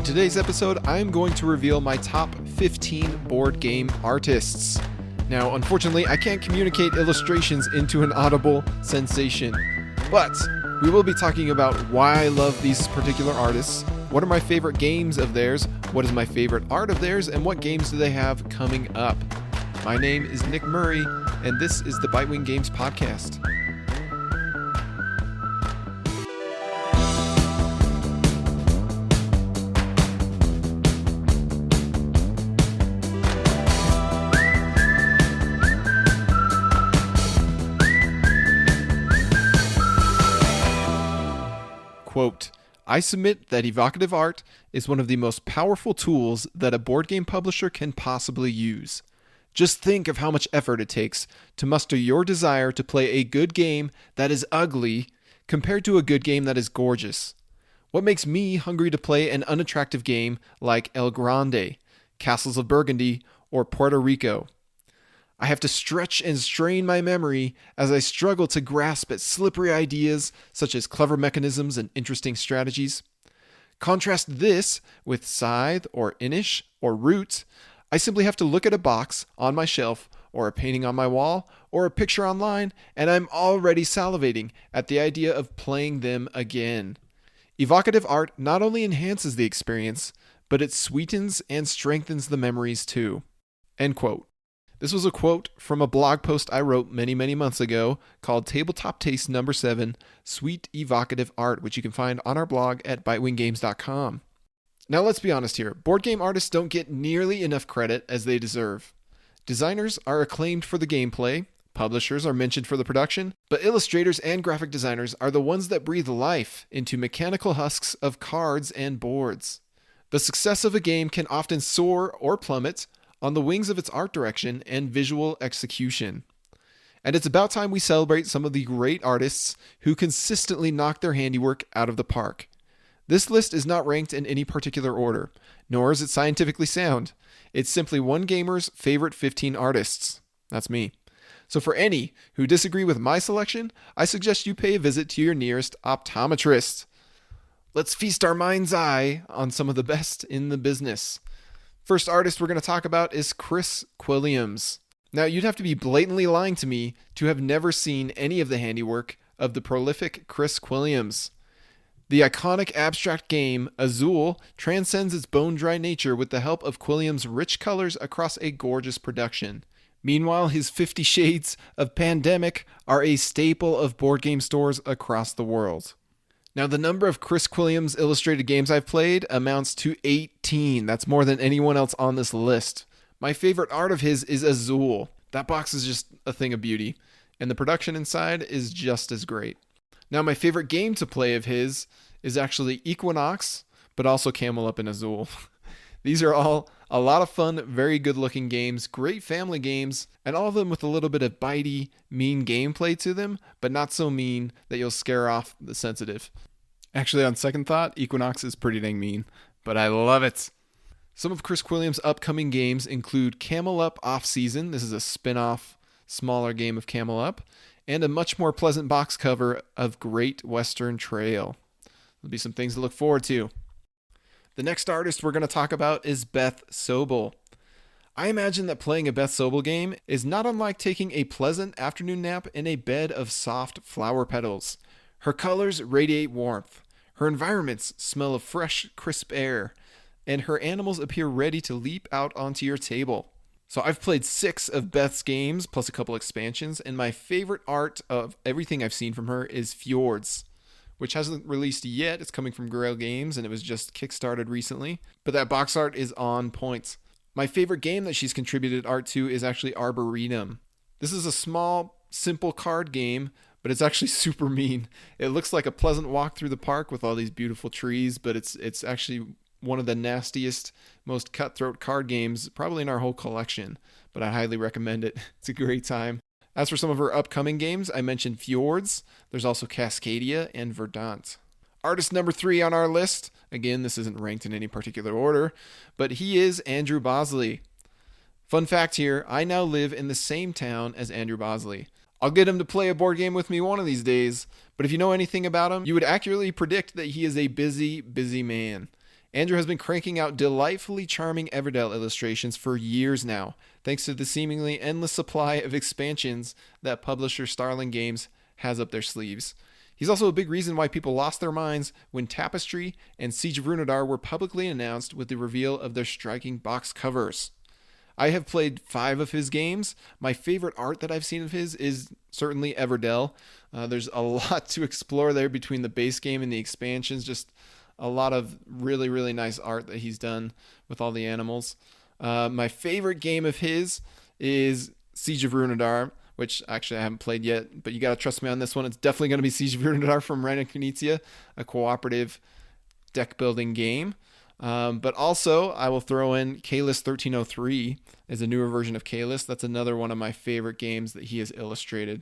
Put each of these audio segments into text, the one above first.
today's episode, I'm going to reveal my top 15 board game artists. Now, unfortunately, I can't communicate illustrations into an audible sensation, but we will be talking about why I love these particular artists, what are my favorite games of theirs, what is my favorite art of theirs, and what games do they have coming up. My name is Nick Murray, and this is the Bitewing Games Podcast. Quote, I submit that evocative art is one of the most powerful tools that a board game publisher can possibly use. Just think of how much effort it takes to muster your desire to play a good game that is ugly compared to a good game that is gorgeous. What makes me hungry to play an unattractive game like El Grande, Castles of Burgundy, or Puerto Rico? I have to stretch and strain my memory as I struggle to grasp at slippery ideas such as clever mechanisms and interesting strategies. Contrast this with Scythe or Inish or Root. I simply have to look at a box on my shelf or a painting on my wall or a picture online and I'm already salivating at the idea of playing them again. Evocative art not only enhances the experience, but it sweetens and strengthens the memories too. End quote. This was a quote from a blog post I wrote many months ago called Tabletop Taste Number 7, Sweet Evocative Art, which you can find on our blog at bitewinggames.com. Now let's be honest here, board game artists don't get nearly enough credit as they deserve. Designers are acclaimed for the gameplay, publishers are mentioned for the production, but illustrators and graphic designers are the ones that breathe life into mechanical husks of cards and boards. The success of a game can often soar or plummet on the wings of its art direction and visual execution. And it's about time we celebrate some of the great artists who consistently knock their handiwork out of the park. This list is not ranked in any particular order, nor is it scientifically sound. It's simply one gamer's favorite 15 artists. That's me. So for any who disagree with my selection, I suggest you pay a visit to your nearest optometrist. Let's feast our mind's eye on some of the best in the business. First artist we're going to talk about is Chris Quilliams. Now, you'd have to be blatantly lying to me to have never seen any of the handiwork of the prolific Chris Quilliams. The iconic abstract game, Azul, transcends its bone-dry nature with the help of Quilliams' rich colors across a gorgeous production. Meanwhile, his 50 Shades of Pandemic are a staple of board game stores across the world. Now, the number of Chris Quilliams illustrated games I've played amounts to 18. That's more than anyone else on this list. My favorite art of his is Azul. That box is just a thing of beauty, and the production inside is just as great. Now, my favorite game to play of his is actually Equinox, but also Camel Up and Azul. These are all a lot of fun, very good-looking games, great family games, and all of them with a little bit of bitey, mean gameplay to them, but not so mean that you'll scare off the sensitive. Actually, on second thought, Equinox is pretty dang mean, but I love it. Some of Chris Quilliams' upcoming games include Camel Up Off-Season. This is a spin-off, smaller game of Camel Up, and a much more pleasant box cover of Great Western Trail. There'll be some things to look forward to. The next artist we're going to talk about is Beth Soble. I imagine that playing a Beth Soble game is not unlike taking a pleasant afternoon nap in a bed of soft flower petals. Her colors radiate warmth. Her environments smell of fresh, crisp air. And her animals appear ready to leap out onto your table. So I've played 6 of Beth's games, plus a couple expansions, and my favorite art of everything I've seen from her is Fjords, which hasn't released yet. It's coming from Grail Games, and it was just kickstarted recently. But that box art is on point. My favorite game that she's contributed art to is actually Arboretum. This is a small, simple card game, but it's actually super mean. It looks like a pleasant walk through the park with all these beautiful trees, but it's actually one of the nastiest, most cutthroat card games probably in our whole collection. But I highly recommend it. It's a great time. As for some of her upcoming games, I mentioned Fjords. There's also Cascadia and Verdant. Artist number 3 on our list, again, this isn't ranked in any particular order, but he is Andrew Bosley. Fun fact here, I now live in the same town as Andrew Bosley. I'll get him to play a board game with me one of these days, but if you know anything about him, you would accurately predict that he is a busy man. Andrew has been cranking out delightfully charming Everdell illustrations for years now, thanks to the seemingly endless supply of expansions that publisher Starling Games has up their sleeves. He's also a big reason why people lost their minds when Tapestry and Siege of Runedar were publicly announced with the reveal of their striking box covers. I have played 5 of his games. My favorite art that I've seen of his is certainly Everdell. There's a lot to explore there between the base game and the expansions. Just a lot of really, really nice art that he's done with all the animals. My favorite game of his is Siege of Runedar, which actually I haven't played yet, but you got to trust me on this one. It's definitely going to be Siege of Runedar from Reiner Knizia, a cooperative deck building game. But also, I will throw in Kalis 1303 as a newer version of Kalis. That's another one of my favorite games that he has illustrated.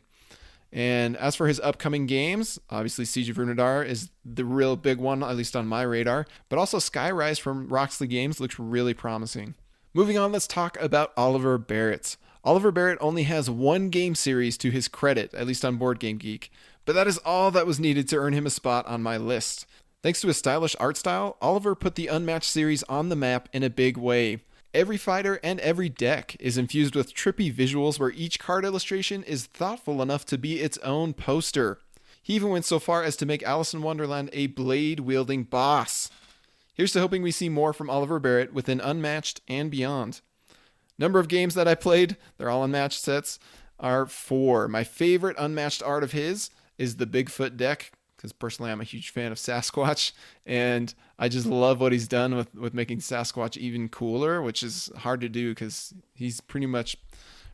And as for his upcoming games, obviously Siege of Runedar is the real big one, at least on my radar. But also Skyrise from Roxley Games looks really promising. Moving on, let's talk about Oliver Barrett. Oliver Barrett only has one game series to his credit, at least on Board Game Geek. But that is all that was needed to earn him a spot on my list. Thanks to his stylish art style, Oliver put the Unmatched series on the map in a big way. Every fighter and every deck is infused with trippy visuals where each card illustration is thoughtful enough to be its own poster. He even went so far as to make Alice in Wonderland a blade-wielding boss. Here's to hoping we see more from Oliver Barrett within Unmatched and beyond. Number of games that I played, they're all Unmatched sets, are 4. My favorite Unmatched art of his is the Bigfoot deck, because personally I'm a huge fan of Sasquatch, and I just love what he's done with making Sasquatch even cooler, which is hard to do because he's pretty much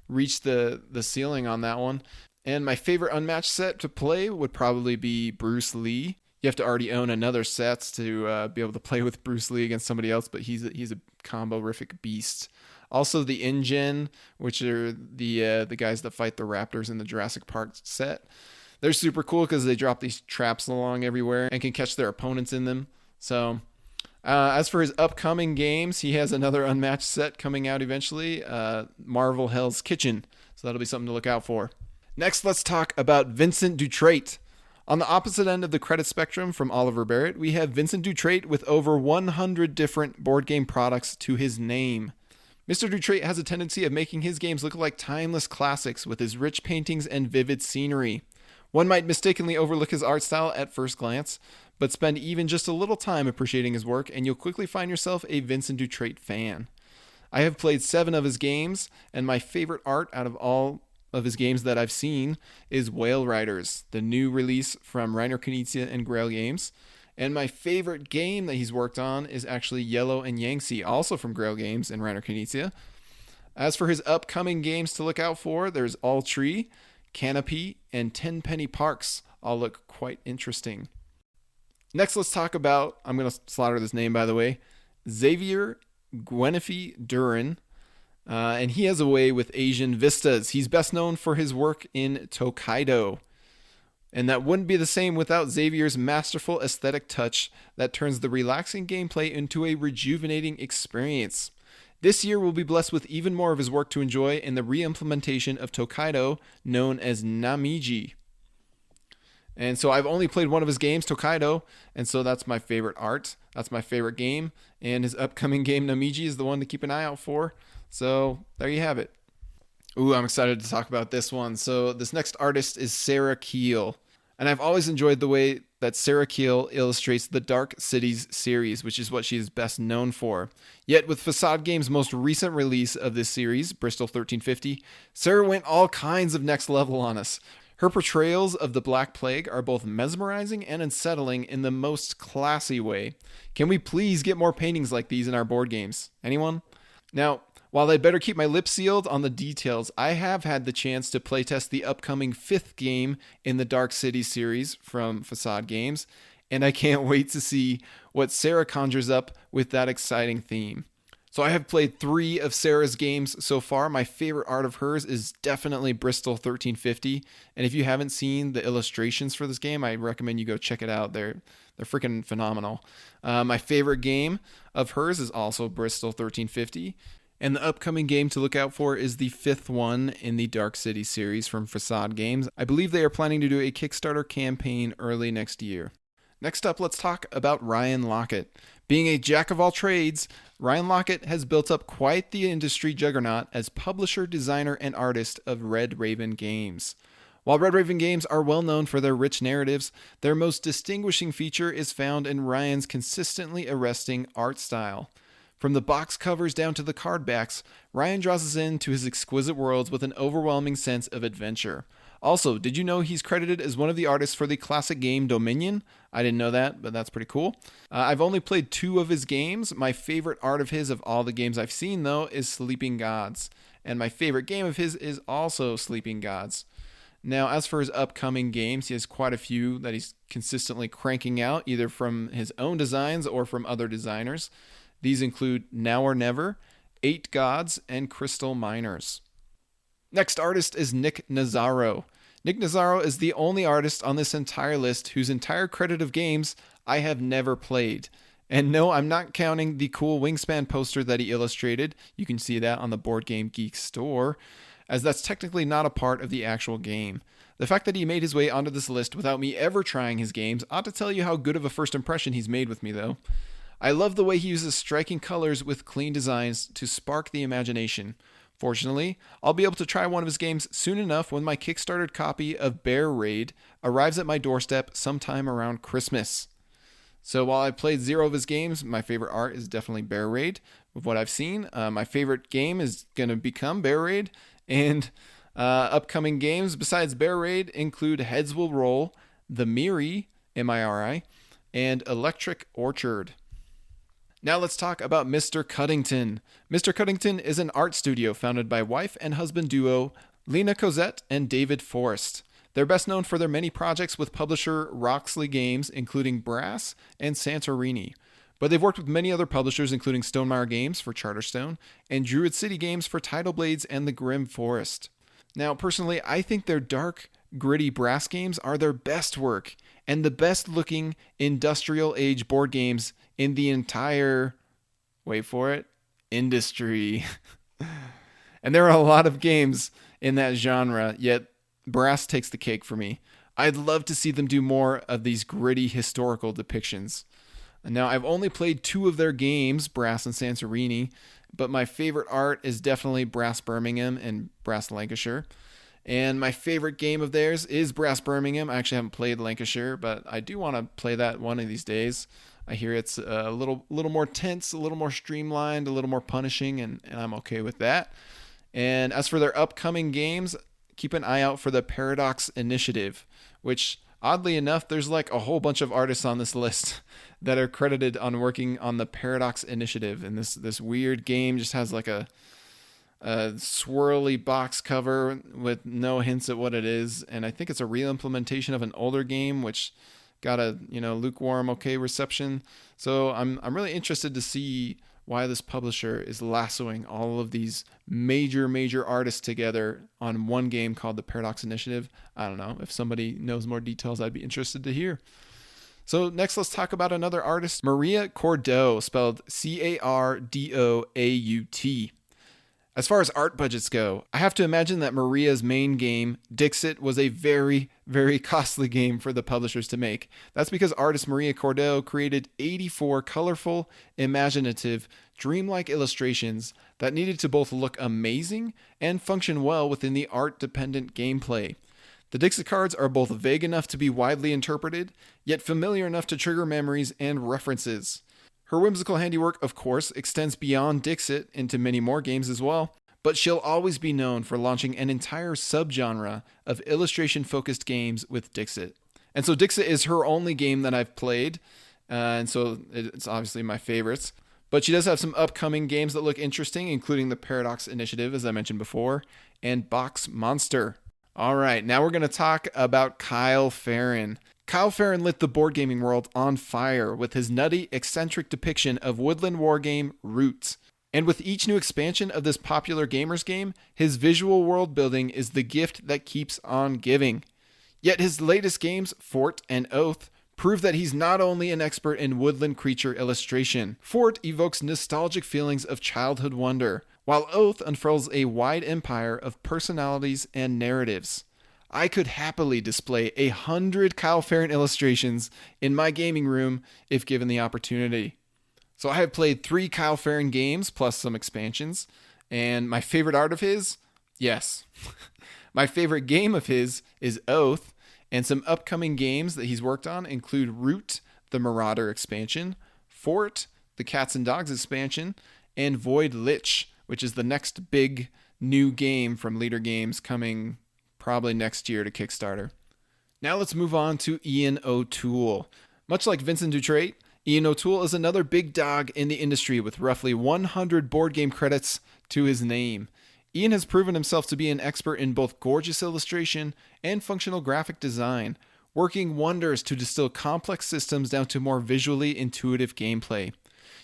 reached the ceiling on that one. And my favorite Unmatched set to play would probably be Bruce Lee. You have to already own another set to be able to play with Bruce Lee against somebody else, but he's a combo-rific beast. Also the InGen, which are the guys that fight the raptors in the Jurassic Park set. They're super cool because they drop these traps along everywhere and can catch their opponents in them. So, as for his upcoming games, he has another Unmatched set coming out eventually, Marvel Hell's Kitchen. So that'll be something to look out for. Next, let's talk about Vincent Dutrait. On the opposite end of the credit spectrum from Oliver Barrett, we have Vincent Dutrait with over 100 different board game products to his name. Mr. Dutrait has a tendency of making his games look like timeless classics with his rich paintings and vivid scenery. One might mistakenly overlook his art style at first glance, but spend even just a little time appreciating his work and you'll quickly find yourself a Vincent Dutrait fan. I have played 7 of his games, and my favorite art out of all of his games that I've seen is Whale Riders, the new release from Reiner Knizia and Grail Games. And my favorite game that he's worked on is actually Yellow and Yangtze, also from Grail Games and Reiner Knizia. As for his upcoming games to look out for, there's All Tree, Canopy, and Tenpenny Parks. All look quite interesting. Next, let's talk about, I'm going to slaughter this name by the way, Xavier Duran. And he has a way with Asian vistas. He's best known for his work in Tokaido. And that wouldn't be the same without Xavier's masterful aesthetic touch that turns the relaxing gameplay into a rejuvenating experience. This year we'll be blessed with even more of his work to enjoy in the re-implementation of Tokaido known as Namiji. And so I've only played one of his games, Tokaido, and so that's my favorite art. That's my favorite game, and his upcoming game, Namiji, is the one to keep an eye out for. So there you have it. Ooh, I'm excited to talk about this one. So this next artist is Sarah Keel. And I've always enjoyed the way that Sarah Keel illustrates the Dark Cities series, which is what she is best known for. Yet with Facade Games' most recent release of this series, Bristol 1350, Sarah went all kinds of next level on us. Her portrayals of the Black Plague are both mesmerizing and unsettling in the most classy way. Can we please get more paintings like these in our board games? Anyone? Now, while I'd better keep my lips sealed on the details, I have had the chance to playtest the upcoming 5th game in the Dark City series from Facade Games, and I can't wait to see what Sarah conjures up with that exciting theme. So I have played 3 of Sarah's games so far. My favorite art of hers is definitely Bristol 1350, and if you haven't seen the illustrations for this game, I recommend you go check it out. They're freaking phenomenal. My favorite game of hers is also Bristol 1350. And the upcoming game to look out for is the 5th one in the Dark City series from Facade Games. I believe they are planning to do a Kickstarter campaign early next year. Next up, let's talk about Ryan Laukat. Being a jack of all trades, Ryan Laukat has built up quite the industry juggernaut as publisher, designer, and artist of Red Raven Games. While Red Raven Games are well known for their rich narratives, their most distinguishing feature is found in Ryan's consistently arresting art style. From the box covers down to the card backs, Ryan draws us into his exquisite worlds with an overwhelming sense of adventure. Also, did you know he's credited as one of the artists for the classic game Dominion? I didn't know that, but that's pretty cool. I've only played 2 of his games. My favorite art of his of all the games I've seen, though, is Sleeping Gods. And my favorite game of his is also Sleeping Gods. Now, as for his upcoming games, he has quite a few that he's consistently cranking out, either from his own designs or from other designers. These include Now or Never, 8 Gods, and Crystal Miners. Next artist is Nick Nazzaro. Nick Nazzaro is the only artist on this entire list whose entire credit of games I have never played. And no, I'm not counting the cool Wingspan poster that he illustrated. You can see that on the Board Game Geek store, as that's technically not a part of the actual game. The fact that he made his way onto this list without me ever trying his games ought to tell you how good of a first impression he's made with me, though. I love the way he uses striking colors with clean designs to spark the imagination. Fortunately, I'll be able to try one of his games soon enough when my Kickstarter copy of Bear Raid arrives at my doorstep sometime around Christmas. So while I've played 0 of his games, my favorite art is definitely Bear Raid. With what I've seen, my favorite game is going to become Bear Raid, and upcoming games besides Bear Raid include Heads Will Roll, The Miri, M-I-R-I, and Electric Orchard. Now let's talk about Mr. Cuddington. Mr. Cuddington is an art studio founded by wife and husband duo Lena Cosette and David Forrest. They're best known for their many projects with publisher Roxley Games, including Brass and Santorini. But they've worked with many other publishers, including Stonemaier Games for Charterstone and Druid City Games for Tidal Blades and the Grim Forest. Now, personally, I think their dark, gritty Brass games are their best work and the best looking industrial age board games in the entire, wait for it, industry. And there are a lot of games in that genre, yet Brass takes the cake for me. I'd love to see them do more of these gritty historical depictions. Now, I've only played 2 of their games, Brass and Santorini, but my favorite art is definitely Brass Birmingham and Brass Lancashire. And my favorite game of theirs is Brass Birmingham. I actually haven't played Lancashire, but I do want to play that one of these days. I hear it's a little more tense, a little more streamlined, a little more punishing, and I'm okay with that. And as for their upcoming games, keep an eye out for the Paradox Initiative, which, oddly enough, there's like a whole bunch of artists on this list that are credited on working on the Paradox Initiative. And this weird game just has like a swirly box cover with no hints at what it is. And I think it's a re-implementation of an older game, which got a lukewarm okay reception. So I'm really interested to see why this publisher is lassoing all of these major artists together on one game called the Paradox Initiative. I don't know. If somebody knows more details, I'd be interested to hear. So next, let's talk about another artist, Maria Cordo, spelled Cardoaut. As far as art budgets go, I have to imagine that Maria's main game, Dixit, was a very, very costly game for the publishers to make. That's because artist Maria Cordo created 84 colorful, imaginative, dreamlike illustrations that needed to both look amazing and function well within the art-dependent gameplay. The Dixit cards are both vague enough to be widely interpreted, yet familiar enough to trigger memories and references. Her whimsical handiwork, of course, extends beyond Dixit into many more games as well, but she'll always be known for launching an entire subgenre of illustration-focused games with Dixit. And so Dixit is her only game that I've played, and so it's obviously my favorites. But she does have some upcoming games that look interesting, including the Paradox Initiative, as I mentioned before, and Box Monster. All right, now we're going to talk about Kyle Farron. Kyle Farron lit the board gaming world on fire with his nutty, eccentric depiction of woodland wargame Roots. And with each new expansion of this popular gamers game, his visual world building is the gift that keeps on giving. Yet his latest games, Fort and Oath, prove that he's not only an expert in woodland creature illustration. Fort evokes nostalgic feelings of childhood wonder, while Oath unfurls a wide empire of personalities and narratives. I could happily display 100 Kyle Farron illustrations in my gaming room if given the opportunity. So I have played 3 Kyle Farron games plus some expansions, and my favorite art of his? Yes. My favorite game of his is Oath, and some upcoming games that he's worked on include Root, the Marauder expansion, Fort, the Cats and Dogs expansion, and Void Lich, which is the next big new game from Leader Games coming probably next year to Kickstarter. Now let's move on to Ian O'Toole. Much like Vincent Dutrait, Ian O'Toole is another big dog in the industry with roughly 100 board game credits to his name. Ian has proven himself to be an expert in both gorgeous illustration and functional graphic design, working wonders to distill complex systems down to more visually intuitive gameplay.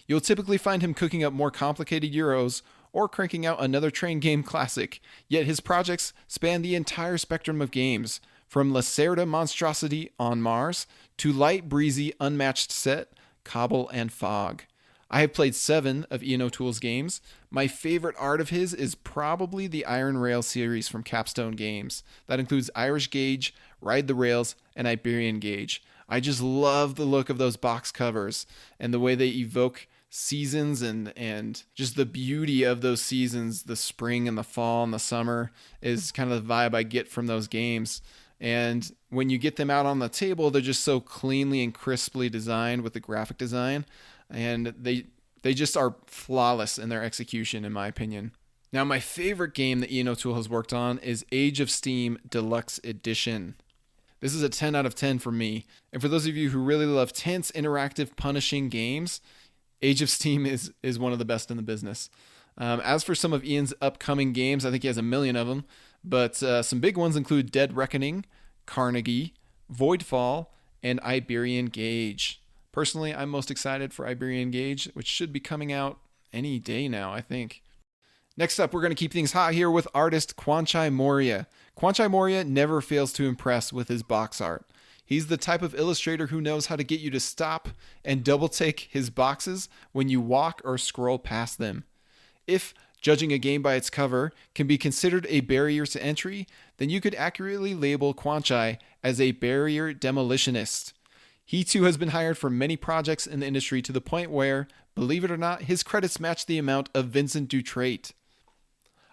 You'll typically find him cooking up more complicated Euros or cranking out another train game classic, yet his projects span the entire spectrum of games, from Lacerda Monstrosity on Mars to light, breezy, unmatched set, Cobble and Fog. I have played 7 of Ian O'Toole's games. My favorite art of his is probably the Iron Rail series from Capstone Games. That includes Irish Gauge, Ride the Rails, and Iberian Gauge. I just love the look of those box covers and the way they evoke seasons and just the beauty of those seasons. The spring and the fall and the summer is kind of the vibe I get from those games. And when you get them out on the table, they're just so cleanly and crisply designed with the graphic design. And they just are flawless in their execution, in my opinion. Now, my favorite game that Ian O'Toole has worked on is Age of Steam Deluxe Edition. This is a 10 out of 10 for me. And for those of you who really love tense, interactive, punishing games, Age of Steam is one of the best in the business. As for some of Ian's upcoming games, I think he has a million of them, but some big ones include Dead Reckoning, Carnegie, Voidfall, and Iberian Gauge. Personally, I'm most excited for Iberian Gauge, which should be coming out any day now, I think. Next up, we're going to keep things hot here with artist Quanchai Mori. Quanchai Mori never fails to impress with his box art. He's the type of illustrator who knows how to get you to stop and double take his boxes when you walk or scroll past them. If judging a game by its cover can be considered a barrier to entry, then you could accurately label Quanchai as a barrier demolitionist. He too has been hired for many projects in the industry to the point where, believe it or not, his credits match the amount of Vincent Dutrait.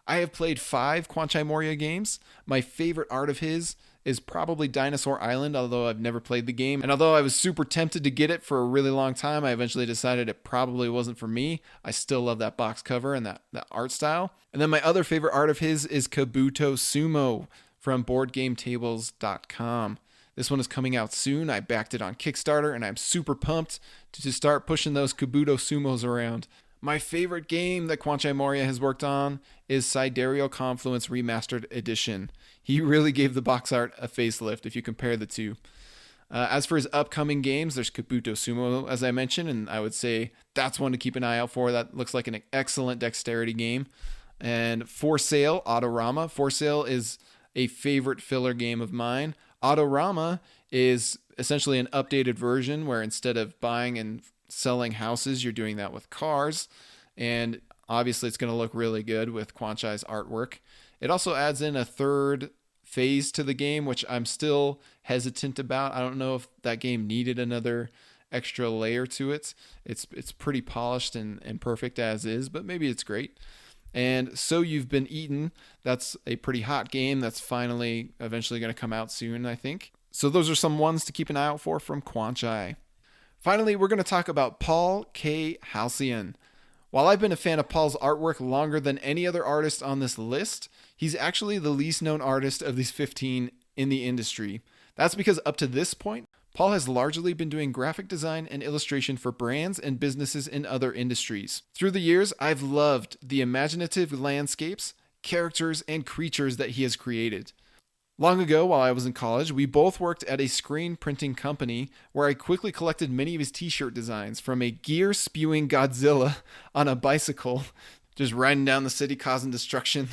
I have played 5 Quanchai Mori games. My favorite art of his is probably Dinosaur Island, although I've never played the game. And although I was super tempted to get it for a really long time, I eventually decided it probably wasn't for me. I still love that box cover and that art style. And then my other favorite art of his is Kabuto Sumo from BoardGameTables.com. This one is coming out soon. I backed it on Kickstarter, and I'm super pumped to start pushing those Kabuto Sumos around. My favorite game that Quanchai Mori has worked on is Sidereal Confluence Remastered Edition. He really gave the box art a facelift if you compare the two. As for his upcoming games, there's Kabuto Sumo, as I mentioned, and I would say that's one to keep an eye out for. That looks like an excellent dexterity game. And For Sale, Autorama. For Sale is a favorite filler game of mine. Autorama is essentially an updated version where instead of buying and selling houses, you're doing that with cars, and obviously it's going to look really good with Quanchai's artwork. It also adds in a third phase to the game, which I'm still hesitant about. I don't know if that game needed another extra layer to it. It's pretty polished and perfect as is, but maybe it's great. And So You've Been Eaten, that's a pretty hot game that's finally eventually going to come out soon, I think. So those are some ones to keep an eye out for from Quanchai. Finally, we're going to talk about Paul K. Halcyon. While I've been a fan of Paul's artwork longer than any other artist on this list, he's actually the least known artist of these 15 in the industry. That's because up to this point, Paul has largely been doing graphic design and illustration for brands and businesses in other industries. Through the years, I've loved the imaginative landscapes, characters, and creatures that he has created. Long ago, while I was in college, we both worked at a screen printing company where I quickly collected many of his t-shirt designs, from a gear-spewing Godzilla on a bicycle, just riding down the city causing destruction,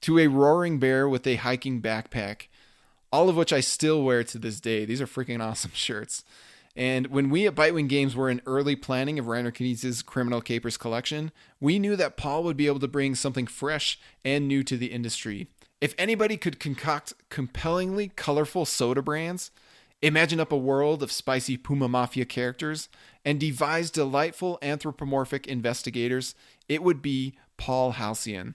to a roaring bear with a hiking backpack, all of which I still wear to this day. These are freaking awesome shirts. And when we at Bitewing Games were in early planning of Reiner Knizi's Criminal Capers collection, we knew that Paul would be able to bring something fresh and new to the industry. If anybody could concoct compellingly colorful soda brands, imagine up a world of spicy Puma Mafia characters, and devise delightful anthropomorphic investigators, it would be Paul Halcyon.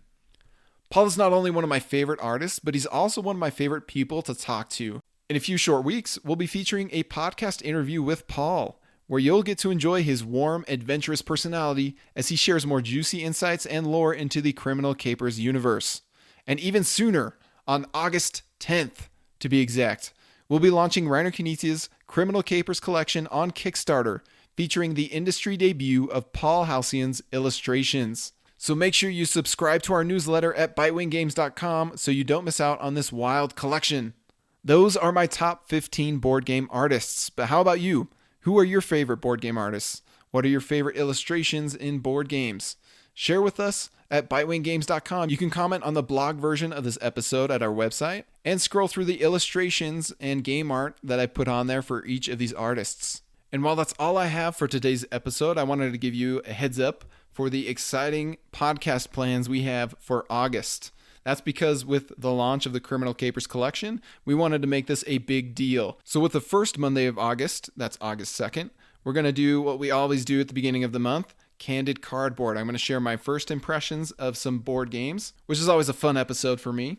Paul is not only one of my favorite artists, but he's also one of my favorite people to talk to. In a few short weeks, we'll be featuring a podcast interview with Paul, where you'll get to enjoy his warm, adventurous personality as he shares more juicy insights and lore into the Criminal Capers universe. And even sooner, on August 10th, to be exact, we'll be launching Reiner Knizia's Criminal Capers collection on Kickstarter, featuring the industry debut of Paul Halcyon's illustrations. So make sure you subscribe to our newsletter at bitewinggames.com so you don't miss out on this wild collection. Those are my top 15 board game artists. But how about you? Who are your favorite board game artists? What are your favorite illustrations in board games? Share with us at bitewinggames.com. You can comment on the blog version of this episode at our website and scroll through the illustrations and game art that I put on there for each of these artists. And while that's all I have for today's episode, I wanted to give you a heads up for the exciting podcast plans we have for August. That's because with the launch of the Criminal Capers collection, we wanted to make this a big deal. So with the first Monday of August, that's August 2nd, we're going to do what we always do at the beginning of the month, Candid Cardboard. I'm going to share my first impressions of some board games, which is always a fun episode for me.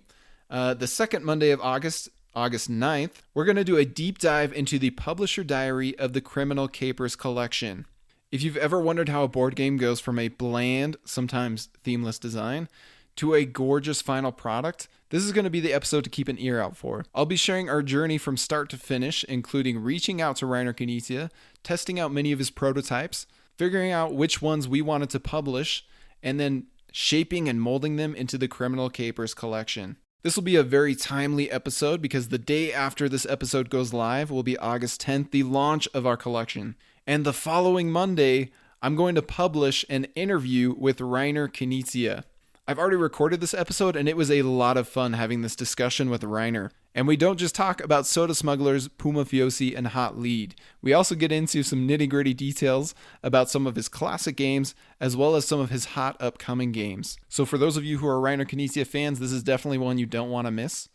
The second Monday of August, August 9th, we're going to do a deep dive into the publisher diary of the Criminal Capers collection. If you've ever wondered how a board game goes from a bland, sometimes themeless design to a gorgeous final product, this is going to be the episode to keep an ear out for. I'll be sharing our journey from start to finish, including reaching out to Reiner Knizia, testing out many of his prototypes, figuring out which ones we wanted to publish, and then shaping and molding them into the Criminal Capers collection. This will be a very timely episode because the day after this episode goes live will be August 10th, the launch of our collection. And the following Monday, I'm going to publish an interview with Reiner Knizia. I've already recorded this episode, and it was a lot of fun having this discussion with Reiner. And we don't just talk about Soda Smugglers, Puma Fiosi, and Hot Lead. We also get into some nitty-gritty details about some of his classic games, as well as some of his hot upcoming games. So for those of you who are Reiner Knizia fans, this is definitely one you don't want to miss.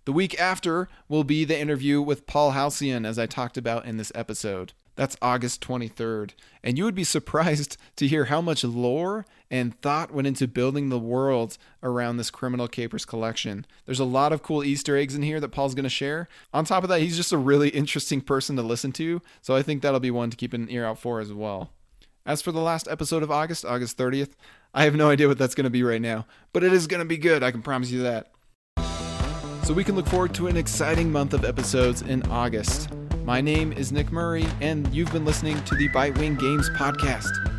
The week after will be the interview with Paul Halcyon, as I talked about in this episode. That's August 23rd. And you would be surprised to hear how much lore and thought went into building the world around this Criminal Capers collection. There's a lot of cool Easter eggs in here that Paul's going to share. On top of that, he's just a really interesting person to listen to, so I think that'll be one to keep an ear out for as well. As for the last episode of August, August 30th, I have no idea what that's going to be right now, but it is going to be good, I can promise you that. So we can look forward to an exciting month of episodes in August. My name is Nick Murray, and you've been listening to the Bitewing Games podcast.